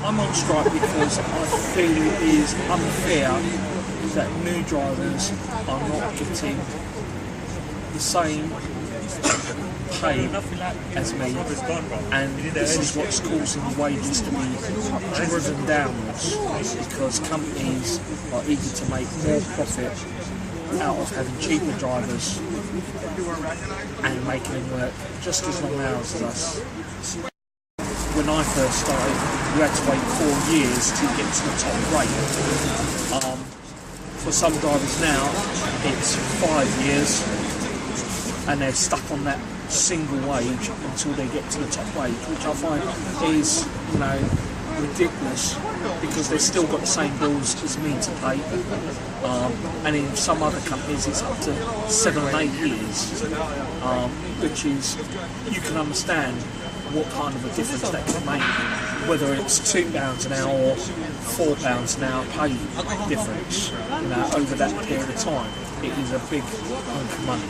I'm on strike because I feel it is unfair that new drivers are not getting the same pay as me, and this is what's causing wages to be driven downwards because companies are eager to make more profit out of having cheaper drivers and making them work just as long hours as us. When I first started, we had to wait 4 years to get to the top rate. For some drivers now, it's 5 years and they're stuck on that single wage until they get to the top wage, which I find is, ridiculous because they've still got the same bills as me to pay. And in some other companies it's up to 7 or 8 years, which is, you can understand what kind of a difference that can make, whether it's £2 an hour or £4 an hour pay difference, over that period of time. It is a big hunk of money.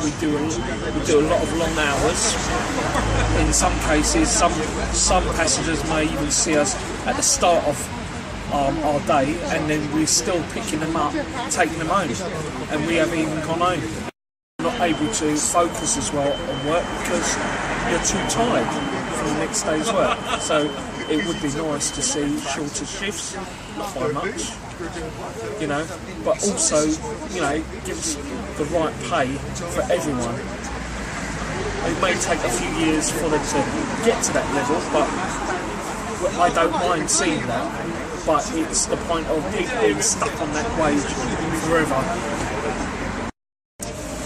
We do a lot of long hours. In some cases, some passengers may even see us at the start of our day, and then we're still picking them up, taking them home, and we haven't even gone home. We're not able to focus as well on work because you're too tired from the next day's work. So it would be nice to see shorter shifts, not by much, but also, gives the right pay for everyone. It may take a few years for them to get to that level, but I don't mind seeing that. But it's the point of people being stuck on that wage forever.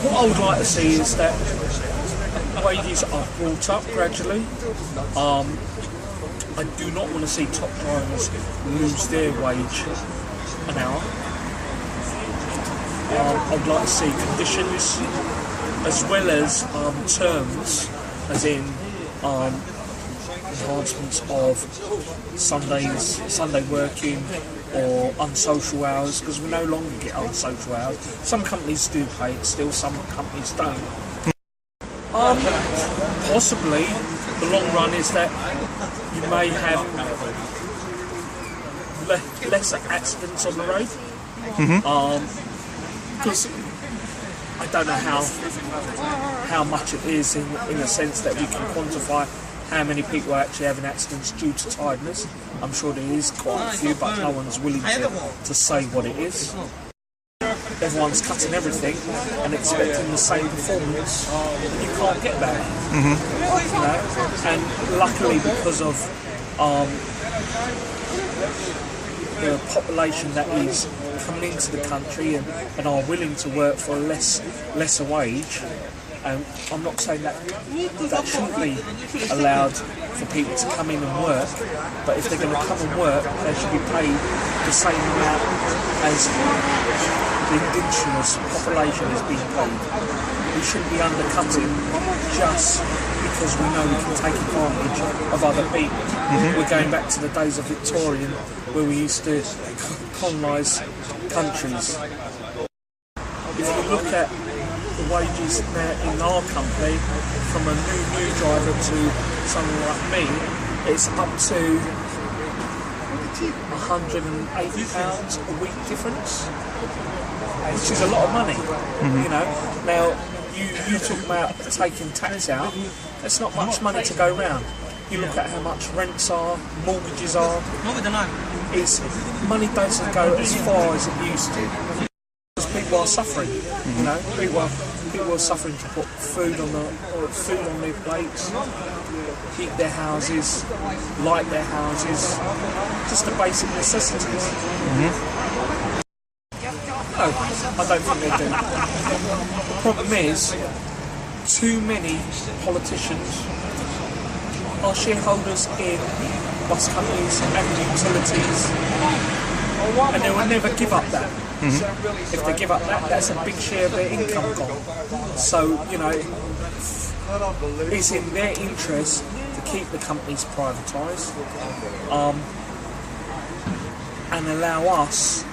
What I would like to see is that wages are brought up gradually. I do not want to see top drivers lose their wage an hour. I'd like to see conditions as well as terms, as in enhancements of Sunday working or unsocial hours, because we no longer get unsocial hours. Some companies do pay it still, some companies don't. Possibly the long run is that you may have less accidents on the road. Because I don't know how much it is in the sense that we can quantify how many people are actually having accidents due to tiredness. I'm sure there is quite a few, but no one's willing to say what it is. Everyone's cutting everything and expecting the same performance, and you can't get that. And luckily, because of the population that is coming into the country and are willing to work for a lesser wage, I'm not saying that shouldn't be allowed for people to come in and work, but if they're going to come and work, they should be paid the same amount as the indigenous population is being paid. We shouldn't be undercutting just because we know we can take advantage of other people. We're going back to the days of Victorian, where we used to colonise countries. If you look at the wages now in our company, from a new driver to someone like me, it's up to £180 a week difference, which is a lot of money. Now you talk about taking tax out, there's not much money to go round. You look at how much rents are, mortgages are, money doesn't go as far as it used to. Because people are suffering, people are suffering to put food on their plates, heat their houses, light their houses, just the basic necessities. No, I don't think they do. The problem is, too many politicians are shareholders in bus companies and utilities, and they will never give up that. If they give up that, that's a big share of their income gone. So, it's in their interest to keep the companies privatised and allow us,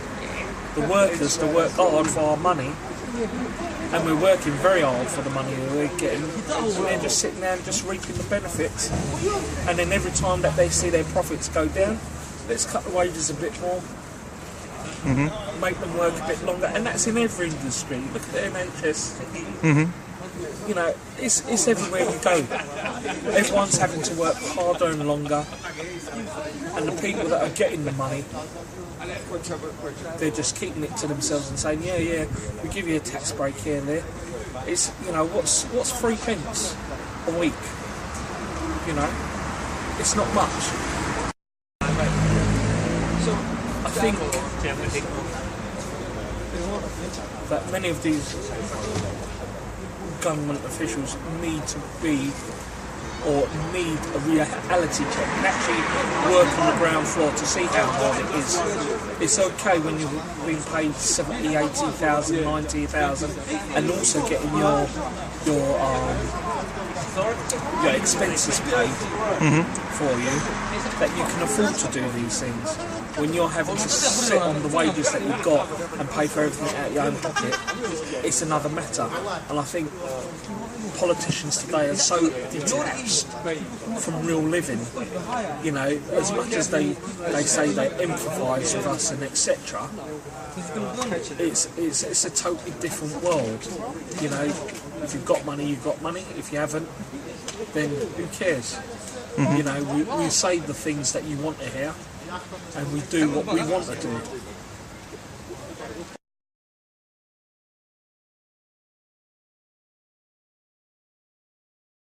the workers, to work hard for our money and we're working very hard for the money that we're getting, and they're just sitting there and just reaping the benefits. And then every time that they see their profits go down, let's cut the wages a bit more, make them work a bit longer, and that's in every industry. Look at the NHS. You know, it's everywhere you go. Everyone's having to work harder and longer, and the people that are getting the money, they're just keeping it to themselves and saying, yeah, we give you a tax break here and there. It's, you know, what's 3 pence a week? You know, it's not much. So I think that many of these government officials need to be, or need a reality check and actually work on the ground floor to see how hard it is. It's okay when you've been paid 70, 80,000, 90,000 and also getting your expenses paid for you, that you can afford to do these things. When you're having to sit on the wages that you've got and pay for everything out of your own pocket, it's another matter. And I think politicians today are so detached from real living. You know, as much as they say they empathise with us and etc., it's a totally different world. You know, if you've got money, you've got money. If you haven't, then who cares? You know, we say the things that you want to hear, and we do what we want to do.